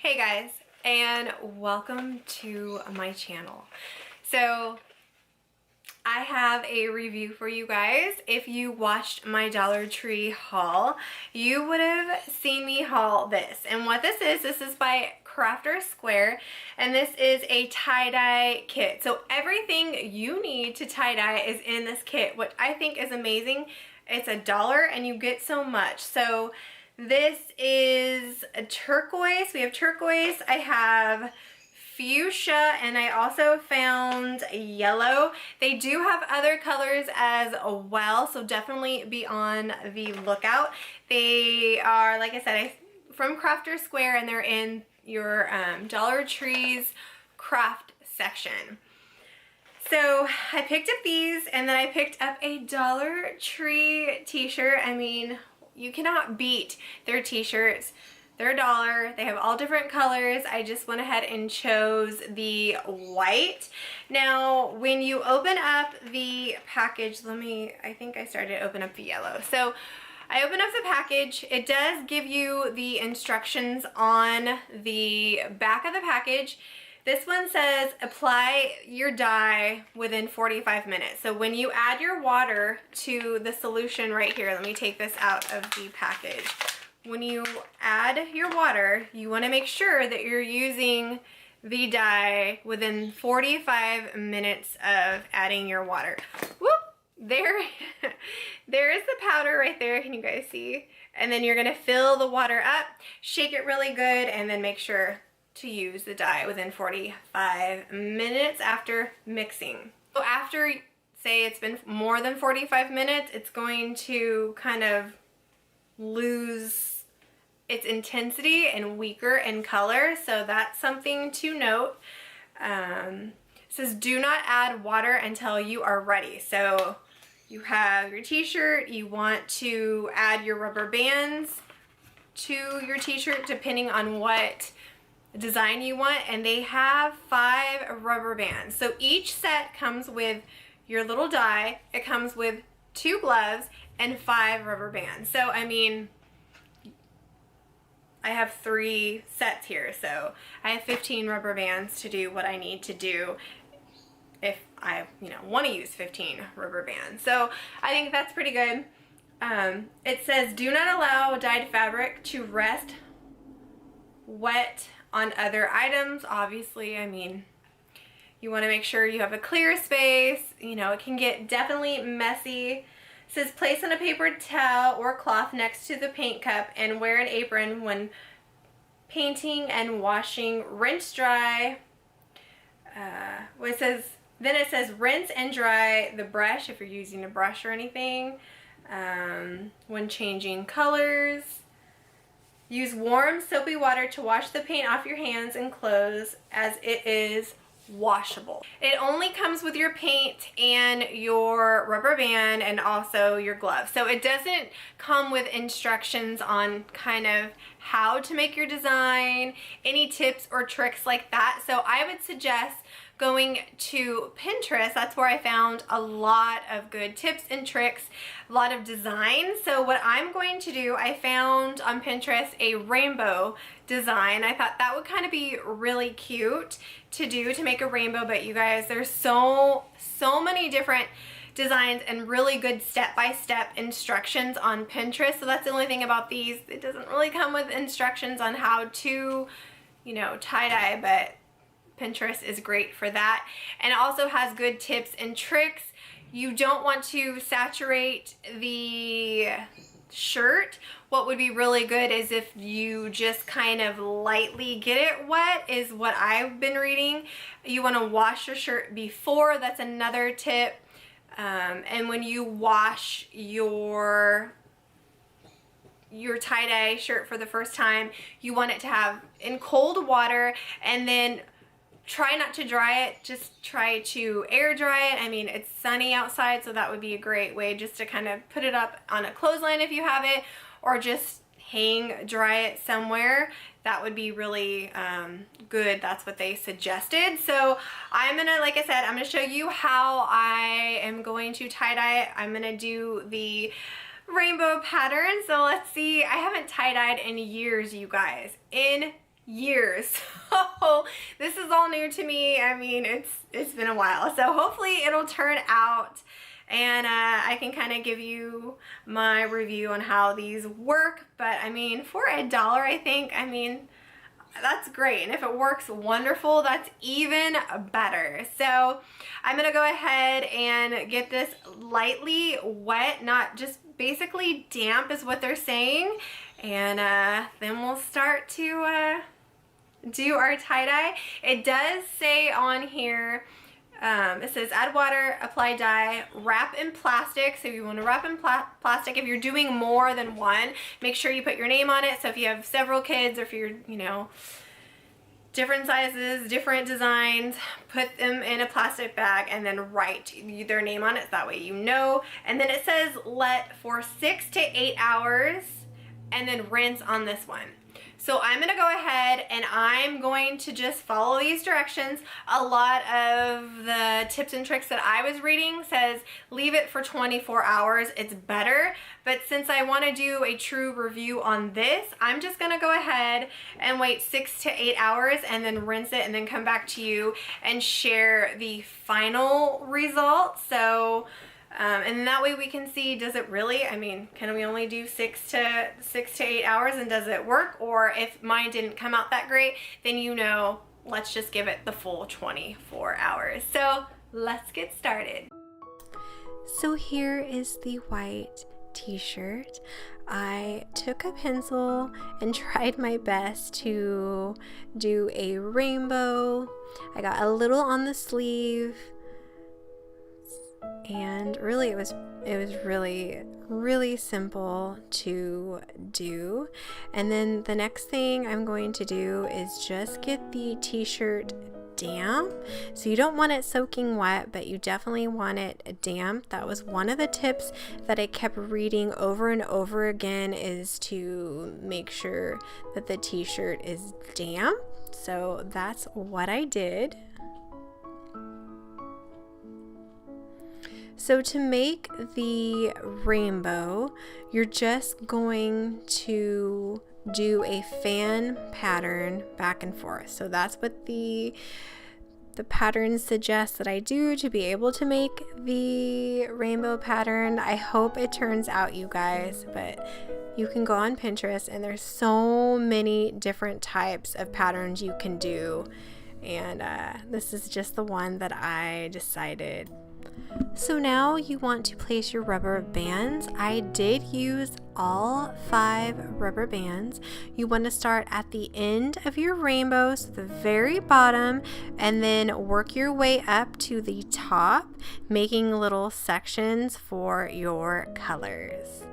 Hey guys, and welcome to my channel. So I have a review for you guys. If you watched my Dollar Tree haul, you would have seen me haul this. And what this is by Crafter Square, and this is a tie-dye kit. So everything you need to tie-dye is in this kit, which I think is amazing. It's $1 and you get so much. So this is a turquoise. We have turquoise. I have fuchsia, and I also found yellow. They do have other colors as well, so definitely be on the lookout. They are, like I said, from Crafter Square, and they're in your Dollar Tree's craft section. So I picked up these, and then I picked up a Dollar Tree t-shirt. I mean, you cannot beat their t-shirts. They're $1. They have all different colors. I just went ahead and chose the white. Now, when you open up the package, I think I started to open up the yellow. So I opened up the package. It does give you the instructions on the back of the package. This one says apply your dye within 45 minutes. So when you add your water to the solution right here, let me take this out of the package. When you add your water, you want to make sure that you're using the dye within 45 minutes of adding your water. Whoop! There is the powder right there. Can you guys see? And then you're going to fill the water up, shake it really good, and then make sure to use the dye within 45 minutes after mixing. So after, say it's been more than 45 minutes, it's going to kind of lose its intensity and weaker in color, so that's something to note. It says do not add water until you are ready. So you have your t-shirt, you want to add your rubber bands to your t-shirt depending on what design you want, and they have 5 rubber bands. So each set comes with your little dye, it comes with 2 gloves and 5 rubber bands. So I mean, I have 3 sets here, so I have 15 rubber bands to do what I need to do if I want to use 15 rubber bands. So I think that's pretty good. It says do not allow dyed fabric to rest wet on other items. Obviously, I mean, you want to make sure you have a clear space. It can get definitely messy. It says place on a paper towel or cloth next to the paint cup and wear an apron when painting and washing. Rinse dry. Then it says rinse and dry the brush if you're using a brush or anything when changing colors. Use warm soapy water to wash the paint off your hands and clothes as it is washable. It only comes with your paint and your rubber band and also your gloves. So it doesn't come with instructions on kind of how to make your design, any tips or tricks like that. So I would suggest going to Pinterest. That's where I found a lot of good tips and tricks, a lot of designs. So what I'm going to do, I found on Pinterest a rainbow design. I thought that would kind of be really cute to do, to make a rainbow, but you guys, there's so many different designs and really good step-by-step instructions on Pinterest. So that's the only thing about these. It doesn't really come with instructions on how to, tie-dye, but Pinterest is great for that. And it also has good tips and tricks. You don't want to saturate the shirt. What would be really good is if you just kind of lightly get it wet, is what I've been reading. You want to wash your shirt before. That's another tip. And when you wash your tie-dye shirt for the first time, you want it to have in cold water, and then try not to dry it, just try to air dry it. I mean, it's sunny outside, so that would be a great way just to kind of put it up on a clothesline if you have it, or just dry it somewhere. That would be really good. That's what they suggested. So I'm gonna, like I said, I'm gonna show you how I am going to tie-dye it. I'm gonna do the rainbow pattern. So let's see, I haven't tie-dyed in years, you guys, in years. So this is all new to me. I mean, it's been a while. So hopefully it'll turn out and I can kind of give you my review on how these work. But I mean, for $1, I think, I mean, that's great. And if it works wonderful, that's even better. So I'm gonna go ahead and get this lightly wet, not just basically damp is what they're saying. And then we'll start to do our tie-dye. It does say on here, it says add water, apply dye, wrap in plastic. So you want to wrap in plastic. If you're doing more than one, make sure you put your name on it. So if you have several kids, or if you're, you know, different sizes, different designs, put them in a plastic bag and then write their name on it. So that way you know. And then it says let for 6 to 8 hours and then rinse on this one. So I'm gonna go ahead and I'm going to just follow these directions. A lot of the tips and tricks that I was reading says leave it for 24 hours, it's better. But since I wanna do a true review on this, I'm just gonna go ahead and wait 6 to 8 hours and then rinse it and then come back to you and share the final results. So, and that way we can see, does it really, I mean, can we only do 6 to 8 hours and does it work? Or if mine didn't come out that great, then you know, let's just give it the full 24 hours. So let's get started. So here is the white t-shirt. I took a pencil and tried my best to do a rainbow. I got a little on the sleeve. And really it was really simple to do. And then the next thing I'm going to do is just get the t-shirt damp. So you don't want it soaking wet, but you definitely want it damp. That was one of the tips that I kept reading over and over again, is to make sure that the t-shirt is damp. So that's what I did. So to make the rainbow, you're just going to do a fan pattern back and forth. So that's what the pattern suggests that I do to be able to make the rainbow pattern. I hope it turns out, you guys, but you can go on Pinterest and there's so many different types of patterns you can do. And this is just the one that I decided. So now you want to place your rubber bands. I did use all 5 rubber bands. You want to start at the end of your rainbow, so the very bottom, and then work your way up to the top, making little sections for your colors.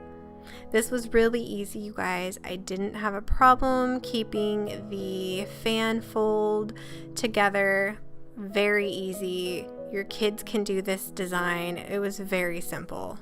This was really easy, you guys. I didn't have a problem keeping the fan fold together. Very easy. Your kids can do this design. It was very simple.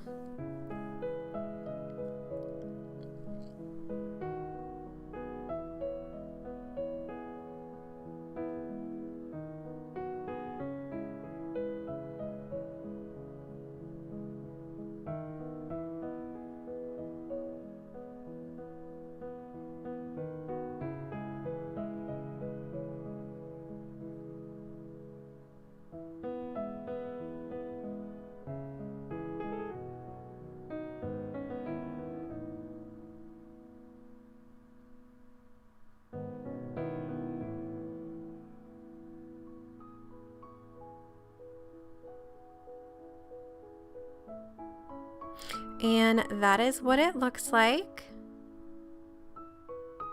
And that is what it looks like.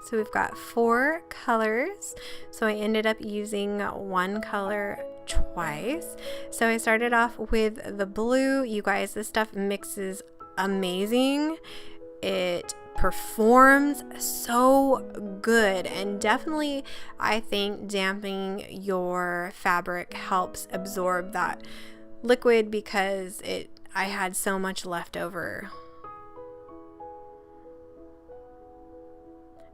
So we've got 4 colors. So I ended up using one color twice. So I started off with the blue. You guys, this stuff mixes amazing. It performs so good, and definitely I think damping your fabric helps absorb that liquid because I had so much left over.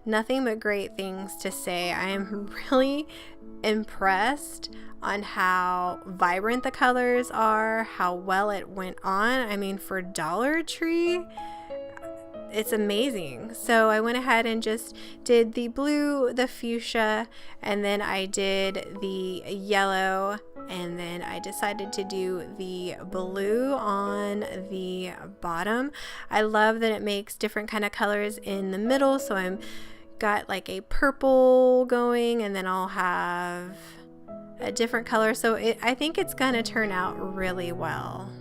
Nothing but great things to say. I am really impressed on how vibrant the colors are, how well it went on. I mean, for Dollar Tree, it's amazing. So I went ahead and just did the blue, the fuchsia, and then I did the yellow, and then I decided to do the blue on the bottom. I love that it makes different kind of colors in the middle, so I'm got like a purple going, and then I'll have a different color. So I think it's gonna turn out really well.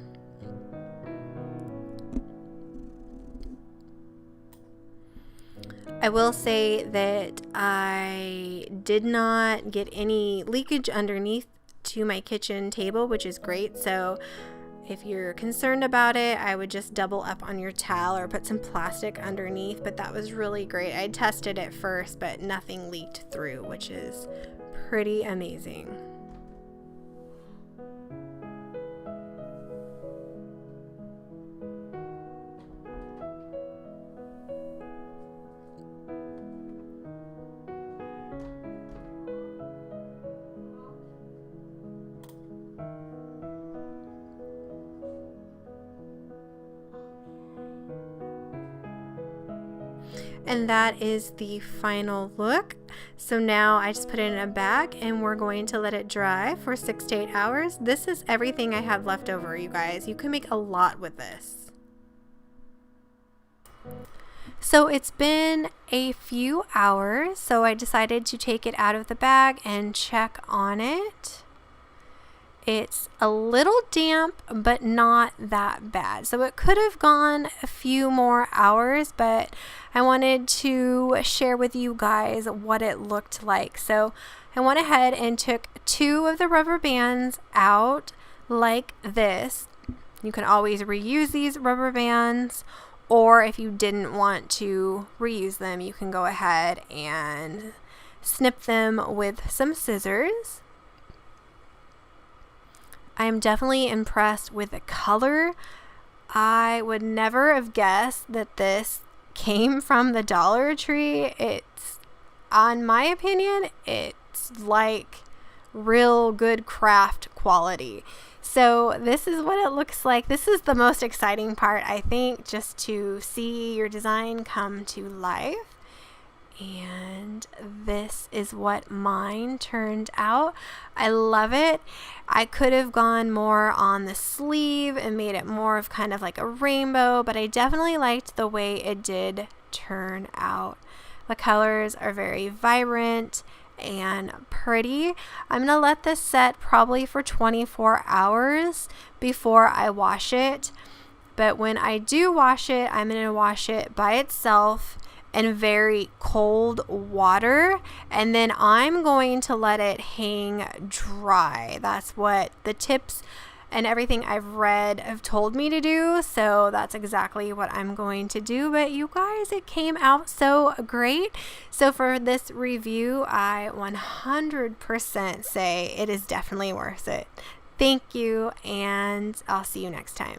I will say that I did not get any leakage underneath to my kitchen table, which is great. So if you're concerned about it, I would just double up on your towel or put some plastic underneath, but that was really great. I tested it first, but nothing leaked through, which is pretty amazing. And that is the final look. So now I just put it in a bag and we're going to let it dry for 6 to 8 hours. This is everything I have left over, you guys. You can make a lot with this. So it's been a few hours, so I decided to take it out of the bag and check on it. It's a little damp, but not that bad. So it could have gone a few more hours, but I wanted to share with you guys what it looked like. So I went ahead and took 2 of the rubber bands out like this. You can always reuse these rubber bands, or if you didn't want to reuse them, you can go ahead and snip them with some scissors. I am definitely impressed with the color. I would never have guessed that this came from the Dollar Tree. It's, in my opinion, it's like real good craft quality. So this is what it looks like. This is the most exciting part, I think, just to see your design come to life. And this is what mine turned out. I love it. I could have gone more on the sleeve and made it more of kind of like a rainbow, but I definitely liked the way it did turn out. The colors are very vibrant and pretty. I'm gonna let this set probably for 24 hours before I wash it. But when I do wash it, I'm gonna wash it by itself in very cold water, and then I'm going to let it hang dry. That's what the tips and everything I've read have told me to do, so that's exactly what I'm going to do. But you guys, it came out so great. So for this review, I 100% say it is definitely worth it. Thank you, and I'll see you next time.